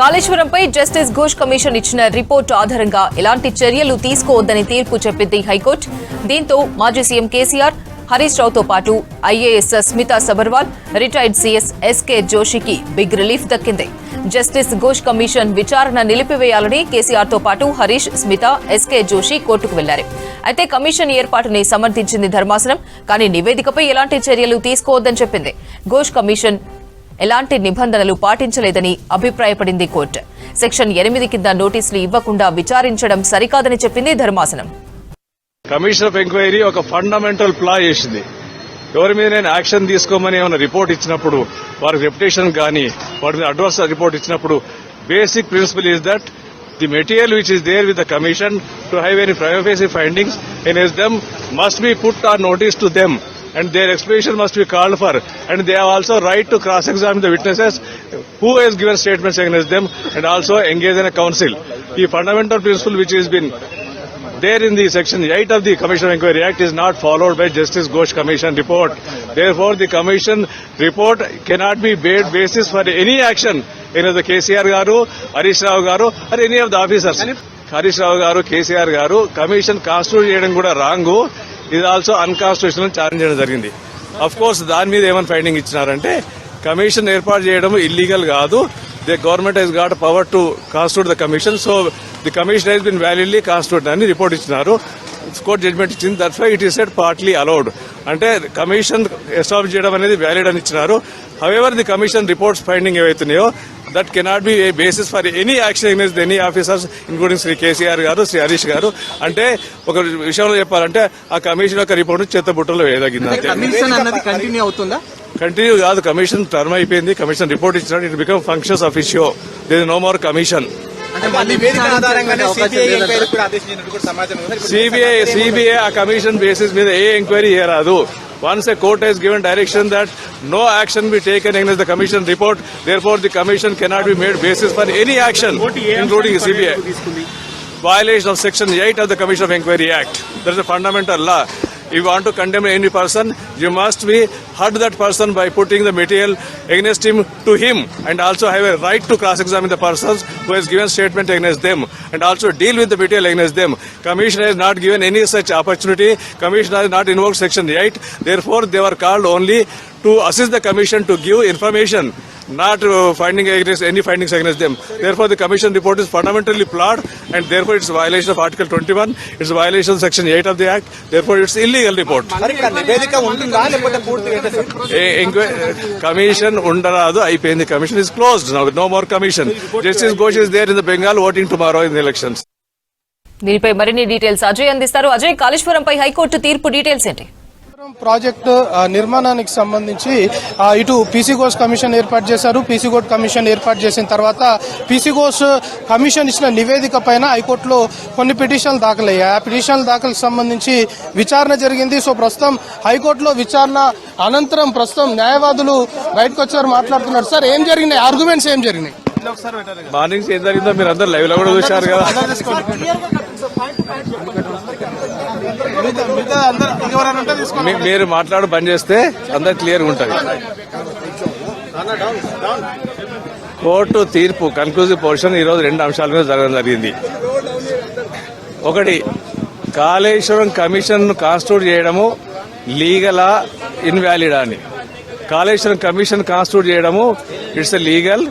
కాళేశ్వరంపై justice Ghosh commission ఇచ్చిన report ఆధారంగా ఎలాంటి చర్యలు తీసుకోవద్దని తీర్పు చెప్పింది హైకోర్టు. దీంతో మాజీ సీఎం కేసీఆర్, హరీష్ రావుతో పాటు IAS Smita Sabharwal, retired CS SK జోషికి బిగ్ రిలీఫ్ దక్కింది. జస్టిస్ ఘోష్ కమిషన్ విచారణ నిలిపివేయాలని కేసీఆర్తో పాటు హరీష్, స్మిత, ఎస్కే జోషి కోర్టుకు వెళ్లారు. అయితే కమిషన్ ఏర్పాటుని సమర్థించింది ధర్మాసనం. కానీ నివేదికపై ఎలాంటి చర్యలు తీసుకోవద్దని చెప్పింది. ఘోష్ కమిషన్ ఎలాంటి నిబంధనలు పాటించలేదని అభిప్రాయపడింది కోర్టు. సెక్షన్ 8 కింద నోటీసులు ఇవ్వకుండా విచారించడం సరికాదని చెప్పింది ధర్మాసనం. కమిషన్ ఆఫ్ ఎంక్వైరీ ఒక ఫండమెంటల్ ప్లా చేసింది. ఎవరి మీద నేను యాక్షన్ తీసుకోమని ఏమైనా రిపోర్ట్ ఇచ్చినప్పుడు, వారికి రెప్యుటేషన్ కానీ వారి మీద అడ్వర్స్ రిపోర్ట్ ఇచ్చినప్పుడు basic principle is that the material which is there with the commission to have any prima facie findings against them must be put on notice to them, and their explanation must be called for, and they have also right to cross-examine the witnesses who has given statements against them, and also engage in a counsel. The fundamental principle which has been there in the section 8 of the Commission of Inquiry Act is not followed by Justice Ghosh Commission report. Therefore, the Commission report cannot be made basis for any action in the KCR garu, Harish Rao garu, or any of the officers. Harish Rao garu, KCR garu, Commission constitute cheyadam kuda wrong, is also unconstitutional challenge cheyadam jarigindi. Of course, దాని మీద ఏమైనా finding ఇచ్చినారంటే commission ఏర్పాటు చేయడం illegal కాదు. The government has got power to constitute the commission, so the commission has been validly constituted అని report ఇచ్చినారు. Court judgment ఇచ్చింది. That's why it is said partly allowed. అంటే కమిషన్ ఎస్టాబ్లిష్ చేయడం అనేది valid అని ఇచ్చినారు. However the commission reports finding ఏవైతున్నాయో that cannot be a basis for any action against any officers including Shri KCR గారు, శ్రీ హరీష్ గారు. అంటే ఒక విషయంలో చెప్పాలంటే ఆ కమిషన్ యొక్క రిపోర్ట్ చెత్తబుట్టలో వేయదగింది. కంటిన్యూ కాదు, కమిషన్ టర్మ్ అయిపోయింది. కమిషన్ రిపోర్ట్ ఇచ్చినాడు. It become functus officio. There is no more commission. CBI ఆ కమిషన్ బేసిస్ మీద ఏ ఎంక్వైరీ చేయరాదు. Once a court has given direction that no action be taken against the commission report, therefore the commission cannot be made basis for any action, including CBI. Violation of section 8 of the Commission of Inquiry Act. That is a fundamental law. If you want to condemn any person, you must be hurt that person by putting the material against him to him, and also have a right to cross-examine the persons who has given statement against them, and also deal with the material against them. Commission has not given any such opportunity. Commission has not invoked section 8. Therefore, they were called only to assist the commission to give information, not finding against any findings against them. Therefore, the commission report is fundamentally flawed, and therefore it's a violation of Article 21. It's a violation of Section 8 of the Act. Therefore, it's illegal report. Commission undaradu ayipindi. Commission is closed now. No more commission. Justice Ghosh is there in the Bengal voting tomorrow in the elections. దీనిపై మరిన్ని details Ajay అందిస్తారు. Ajay, కాళేశ్వరంపై high court తీర్పు details ఏంటి? Project నిర్మాణానికి సంబంధించి ఇటు PC Ghosh commission ఏర్పాటు చేశారు. పీసీ ఘోష్ కమిషన్ ఏర్పాటు చేసిన తర్వాత పీసీ ఘోష్ కమిషన్ ఇచ్చిన నివేదిక పైన హైకోర్టులో కొన్ని పిటిషన్లు దాఖలయ్యాయి. ఆ పిటిషన్ల దాఖలకు సంబంధించి విచారణ జరిగింది. సో ప్రస్తుతం హైకోర్టులో విచారణ అనంతరం ప్రస్తుతం న్యాయవాదులు బయటకు వచ్చారు, మాట్లాడుతున్నారు. సార్, ఏం జరిగినాయి? ఆర్గ్యుమెంట్స్ ఏం జరిగినాయి? మార్నింగ్స్ ఏం జరిగిందో మీరు అందరు లైవ్ లో కూడా చూశారు కదా. మీరు మాట్లాడు బంద్ చేస్తే అందరు క్లియర్ గా ఉంటుంది. కోర్టు తీర్పు కన్క్లూజివ్ పొజిషన్ ఈరోజు 2 అంశాల మీద జరగడం జరిగింది. ఒకటి, కాళేశ్వరం కమిషన్ కాన్స్టిట్యూట్ చేయడము లీగలా ఇన్వాలిడా అని. కాళేశ్వరం కమిషన్ కాన్స్టిట్యూట్ చేయడము it's legal.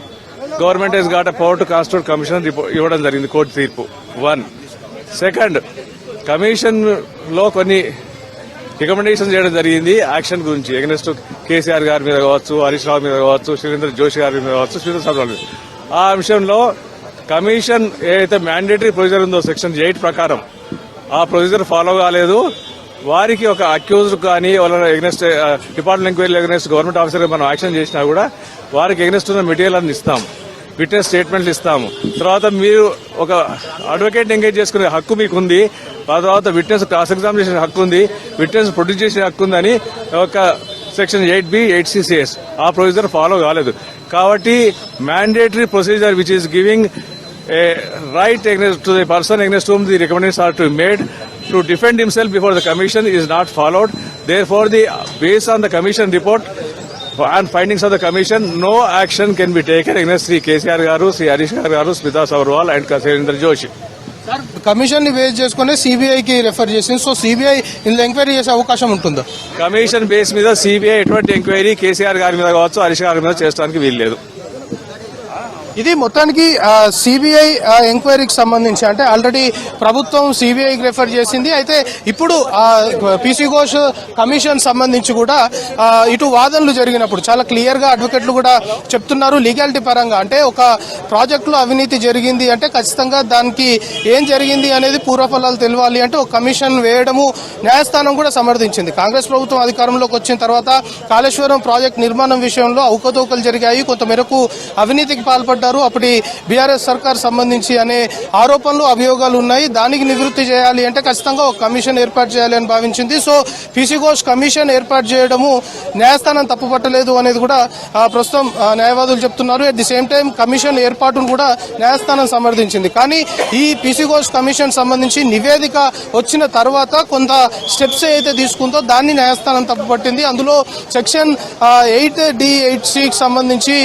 Government has got a power to constitute commission ఇవ్వడం జరిగింది కోర్టు తీర్పు. 1. సెకండ్, కమిషన్ లో కొన్ని రికమెండేషన్ చేయడం జరిగింది యాక్షన్ గురించి. ఎగనెస్ట్ కేసీఆర్ గారి మీద కావచ్చు, హరీష్ రావు మీద కావచ్చు, శ్రీరేంద్ర జోషి గారి మీద కావచ్చు, శ్రీధర్ సభ్యుల మీద. ఆ అంశంలో కమిషన్ ఏదైతే మ్యాండేటరీ ప్రొసీజర్ ఉందో సెక్షన్ 8 ప్రకారం ఆ ప్రొసీజర్ ఫాలో కాలేదు. వారికి ఒక అక్యూజ్డ్ కానీ వాళ్ళ against department enquiry against government officer మనం యాక్షన్ చేసినా కూడా వారికి ఎగనెస్ట్ ఉన్న మెటీరియల్ అని ఇస్తాము, విట్నెస్ స్టేట్మెంట్లు ఇస్తాము. తర్వాత మీరు ఒక అడ్వకేట్ ఎంగేజ్ చేసుకునే హక్కు మీకు ఉంది. ఆ తర్వాత విట్నెస్ క్రాస్ ఎగ్జామినేషన్ హక్కు ఉంది, విట్నెస్ ప్రొడ్యూస్ చేసే హక్కు ఉందని ఒక సెక్షన్ 8B 8CCS ఆ ప్రొసీజర్ ఫాలో కాలేదు. కాబట్టి mandatory procedure which is giving a right to the person against whom the recommendations are to be made to defend himself before the commission is not followed. Therefore, based on the commission report, and findings of the commission, no action can be taken against Sri KCR garu, Sri Harish garu, Smita Sabarwal and Kasendra Joshi. Commission ని base చేసుకుని సిబిఐకి refer చేసింది. So CBI ఇందులో enquiry చేసే అవకాశం ఉంటుందా? Commission base మీద CBI ఎటువంటి ఎంక్వైరీ కేసీఆర్ గారి మీద కావచ్చు, హరీష్ గారి మీద చేయడానికి వీల్లేదు. ఇది మొత్తానికి సిబిఐ ఎంక్వైరీకి సంబంధించి అంటే ఆల్రెడీ ప్రభుత్వం సిబిఐకి రెఫర్ చేసింది. అయితే ఇప్పుడు పీసీ ఘోష్ కమిషన్ సంబంధించి కూడా ఇటు వాదనలు జరిగినప్పుడు చాలా క్లియర్ గా అడ్వకేట్లు కూడా చెప్తున్నారు లీగాలిటీ పరంగా. అంటే ఒక ప్రాజెక్టులో అవినీతి జరిగింది అంటే ఖచ్చితంగా దానికి ఏం జరిగింది అనేది పూర్వఫలాలు తెలియాలి అంటే ఒక కమిషన్ వేయడము న్యాయస్థానం కూడా సమర్థించింది. కాంగ్రెస్ ప్రభుత్వం అధికారంలోకి వచ్చిన తర్వాత కాళేశ్వరం ప్రాజెక్టు నిర్మాణం విషయంలో అవకతవకలు జరిగాయి, కొంతమేరకు అవినీతికి పాల్పడ్డారు. అప్పటి బీఆర్ఎస్ సర్కార్ సంబంధించి అనే ఆరోపణలు అభియోగాలు ఉన్నాయి. దానికి నివృత్తి చేయాలి అంటే ఖచ్చితంగా ఒక కమిషన్ ఏర్పాటు చేయాలి అని భావించింది. సో పీసీ ఘోష్ కమిషన్ ఏర్పాటు చేయడము న్యాయస్థానం తప్పుపట్టలేదు అనేది కూడా ప్రస్తుతం న్యాయవాదులు చెప్తున్నారు. At the same time commission ఏర్పాటును కూడా న్యాయస్థానం సమర్థించింది. కానీ ఈ పీసీ ఘోష్ కమిషన్ సంబంధించి నివేదిక వచ్చిన తర్వాత కొంత స్టెప్స్ అయితే తీసుకుందో దాన్ని న్యాయస్థానం తప్పుపట్టింది. అందులో సెక్షన్ 8D8Cకి సంబంధించి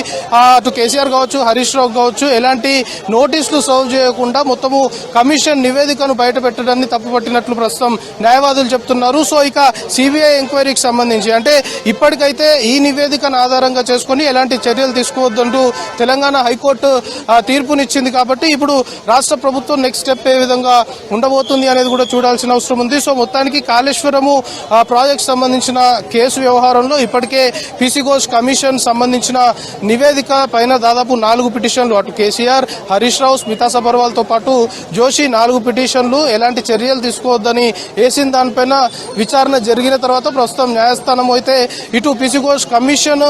అటు కేసీఆర్ కావచ్చు, హరీష్ రావు కావచ్చు ఎలాంటి నోటీసులు సర్వ్ చేయకుండా మొత్తము కమిషన్ నివేదికను బయట పెట్టడాన్ని తప్పుపట్టినట్లు ప్రస్తుతం న్యాయవాదులు చెప్తున్నారు. సో ఇక సిబిఐ ఎంక్వైరీకి సంబంధించి అంటే ఇప్పటికైతే ఈ నివేదికను ఆధారంగా చేసుకుని ఎలాంటి చర్యలు తీసుకోవద్దంటూ తెలంగాణ హైకోర్టు తీర్పునిచ్చింది. కాబట్టి ఇప్పుడు రాష్ట్ర ప్రభుత్వం నెక్స్ట్ స్టెప్ ఏ విధంగా ఉండబోతుంది అనేది కూడా చూడాల్సిన అవసరం ఉంది. సో మొత్తానికి కాళేశ్వరము ప్రాజెక్ట్ సంబంధించిన కేసు వ్యవహారంలో ఇప్పటికే పీసీ ఘోష్ కమిషన్ సంబంధించిన నివేదిక పైన దాదాపు 4 పిటిషన్లు అటు కేసీఆర్, హరీష్ రావు, స్మితా సబర్వాల్ తో పాటు జోషి 4 పిటిషన్లు ఎలాంటి చర్యలు తీసుకోవద్దని వేసిన దానిపైన విచారణ జరిగిన తర్వాత ప్రస్తుతం న్యాయస్థానం అయితే ఇటు పీసీ ఘోష్ కమిషన్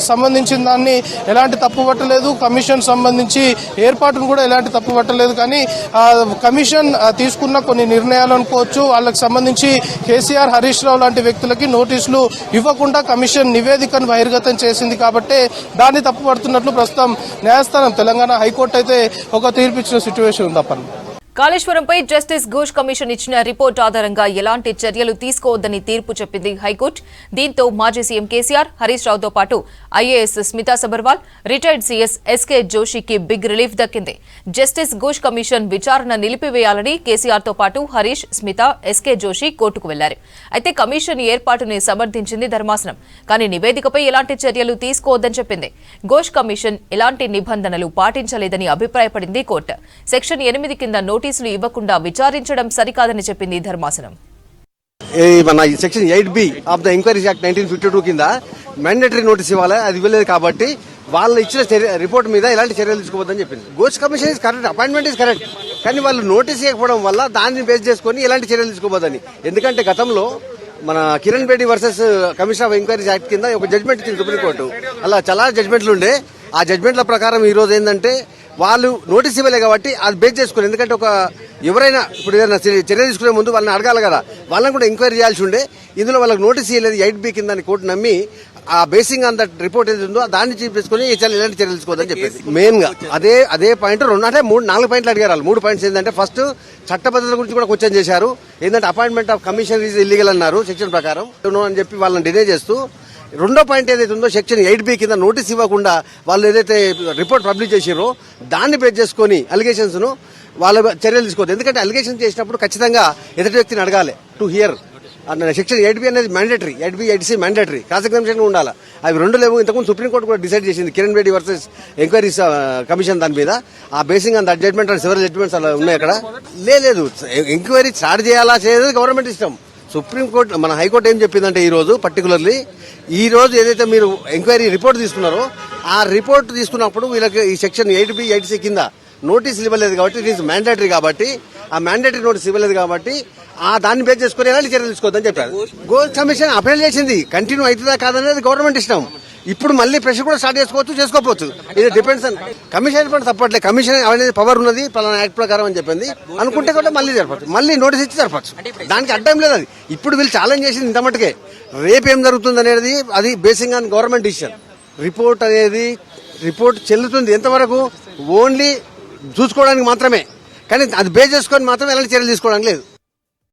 సంబంధించిన దాన్ని ఎలాంటి తప్పు పట్టలేదు, కమిషన్ సంబంధించి ఏర్పాటును కూడా ఎలాంటి తప్పు పట్టలేదు. కానీ కమిషన్ తీసుకున్న కొన్ని నిర్ణయాలు అనుకోవచ్చు వాళ్ళకి సంబంధించి కేసీఆర్, హరీష్ రావు లాంటి వ్యక్తులకి నోటీసులు ఇవ్వకుండా కమిషన్ నివేదికను బహిర్గతం చేసింది కాబట్టి దాన్ని తప్పు పడుతున్నట్లు ప్రస్తుతం న్యాయస్థానం తెలంగాణ హైకోర్టు అయితే ఒక తీర్పు ఇచ్చిన సిచ్యువేషన్ ఉంది. అప్పని కాళేశ్వరంపై జస్టిస్ ఘోష్ కమిషన్ ఇచ్చిన రిపోర్టు ఆధారంగా ఎలాంటి చర్యలు తీసుకోవద్దని తీర్పు చెప్పింది హైకోర్టు. దీంతో మాజీ సీఎం కేసీఆర్, హరీష్ రావుతో పాటు IAS Smita Sabharwal, retired CS SK జోషికి బిగ్ రిలీఫ్ దక్కింది. జస్టిస్ ఘోష్ కమిషన్ విచారణ నిలిపివేయాలని కేసీఆర్తో పాటు హరీష్, స్మిత, ఎస్కే జోషి కోర్టుకు వెళ్లారు. అయితే కమిషన్ ఏర్పాటుని సమర్థించింది ధర్మాసనం. కానీ నివేదికపై ఎలాంటి చర్యలు తీసుకోవద్దని చెప్పింది. ఘోష్ కమిషన్ ఎలాంటి నిబంధనలు పాటించలేదని అభిప్రాయపడింది కోర్టు. సెక్షన్ 8 కింద నోటీసులు ఇవ్వకుండా విచారించడం సరికాదని చెప్పింది ధర్మాసనం. మన section 8B of the enquiries act 1952 కింద మ్యాండేటరీ నోటీస్ ఇవ్వాలి, అది ఇవ్వలేదు కాబట్టి వాళ్ళు ఇచ్చిన రిపోర్ట్ మీద ఎలాంటి చర్యలు తీసుకోవద్దని చెప్పింది. Ghosh commission is correct, appointment is correct, కానీ వాళ్ళు నోటీస్ ఇవ్వకపోవడం వల్ల దాన్ని బేస్ చేసుకుని ఎలాంటి చర్యలు తీసుకోవద్దని. ఎందుకంటే గతంలో మన Kiran Bedi versus commission of enquiries act కింద ఒక జడ్జ్మెంట్ ఇచ్చింది సుప్రీంకోర్టు. అలా చాలా జడ్జ్మెంట్లు ఉండే. ఆ జడ్జ్మెంట్ల ప్రకారం ఈ రోజు ఏంటంటే వాళ్ళు నోటీస్ ఇవ్వలే కాబట్టి అది బేస్ చేసుకుని, ఎందుకంటే ఒక ఎవరైనా ఇప్పుడు ఏదైనా చర్య తీసుకునే ముందు వాళ్ళని అడగాలి కదా, వాళ్ళని కూడా ఎంక్వైరీ చేయాల్సి ఉండే. ఇందులో వాళ్ళకి నోటీస్ ఇవ్వలేదు 8B కింద కోర్టు నమ్మి ఆ బేసింగ్ ఆన్ దట్ రిపోర్ట్ ఏది ఉందో దాన్ని చూపించుకుని ఎలాంటి చర్యలు తీసుకోవద్దని చెప్పేసి మెయిన్ గా అదే పాయింట్ 2 అంటే 4 పాయింట్లు అడిగారు. 3 పాయింట్స్ ఏంటంటే ఫస్ట్ చట్టబద్ధత గురించి కూడా క్వశ్చన్ చేశారు. ఏంటంటే appointment of commission is illegal అన్నారు సెక్షన్ ప్రకారం అని చెప్పి వాళ్ళని డినే చేస్తూ. రెండో పాయింట్ ఏదైతే ఉందో సెక్షన్ 8B కింద నోటీస్ ఇవ్వకుండా వాళ్ళు ఏదైతే రిపోర్ట్ పబ్లిష్ చేసారో దాన్ని బేస్ చేసుకుని అలిగేషన్స్ ను వాళ్ళ చర్యలు తీసుకోవద్దు. ఎందుకంటే అలిగేషన్ చేసినప్పుడు ఖచ్చితంగా ఎదుటి వ్యక్తిని అడగాలి టు హియర్. సెక్షన్ 8B అనేది mandatory, 8B 8C mandatory, cross examination ఉండాలి. అవి 2 లేవు. ఇంతకుముందు సుప్రీంకోర్టు కూడా డిసైడ్ చేసింది Kiran Bedi versus enquiries commission దాని మీద. ఆ basing on that judgement and several judgements అలా ఉన్నాయి అక్కడ. లేదు ఎంక్వైరీ స్టార్ట్ చేయాలా చేయలేదు గవర్నమెంట్ ఇష్టం. సుప్రీంకోర్టు మన హైకోర్టు ఏం చెప్పిందంటే ఈ రోజు పర్టికులర్లీ ఈ రోజు ఏదైతే మీరు ఎంక్వైరీ రిపోర్ట్ తీసుకున్నారో ఆ రిపోర్ట్ తీసుకున్నప్పుడు వీళ్ళకి ఈ సెక్షన్ 8B 8C కింద నోటీసులు ఇవ్వలేదు కాబట్టి ఇట్ ఈస్ మ్యాండేటరీ, కాబట్టి ఆ మ్యాండేటరీ నోటీస్ ఇవ్వలేదు కాబట్టి ఆ దాన్ని బేస్ చేసుకుని ఎలాంటి చర్యలు తీసుకోవద్దని చెప్పారు. ఘోష్ కమిషన్ అపీల్ చేసింది, కంటిన్యూ అవుతుందా కాదనేది గవర్నమెంట్ ఇష్టం. ఇప్పుడు మళ్ళీ ప్రెషర్ కూడా స్టార్ట్ చేసుకోవచ్చు. ఇది డిపెండ్స్ ఆన్ కమిషన్. కూడా తప్పట్లేదు, కమిషన్ అనేది పవర్ ఉన్నది పలానా యాక్ట్ ప్రకారం అని చెప్పింది అనుకుంటే కూడా మళ్ళీ జరపచ్చు, మళ్ళీ నోటీస్ ఇచ్చి జరపచ్చు. దానికి అడ్డం లేదు. అది ఇప్పుడు వీళ్ళు ఛాలెంజ్ చేసింది ఇంత మటుకే. రేపు ఏం జరుగుతుంది అనేది అది basing on government decision. Report చెల్లుతుంది ఎంతవరకు ఓన్లీ చూసుకోవడానికి మాత్రమే, కానీ అది బేస్ చేసుకొని మాత్రం ఎలాంటి చర్యలు తీసుకోవడానికి లేదు.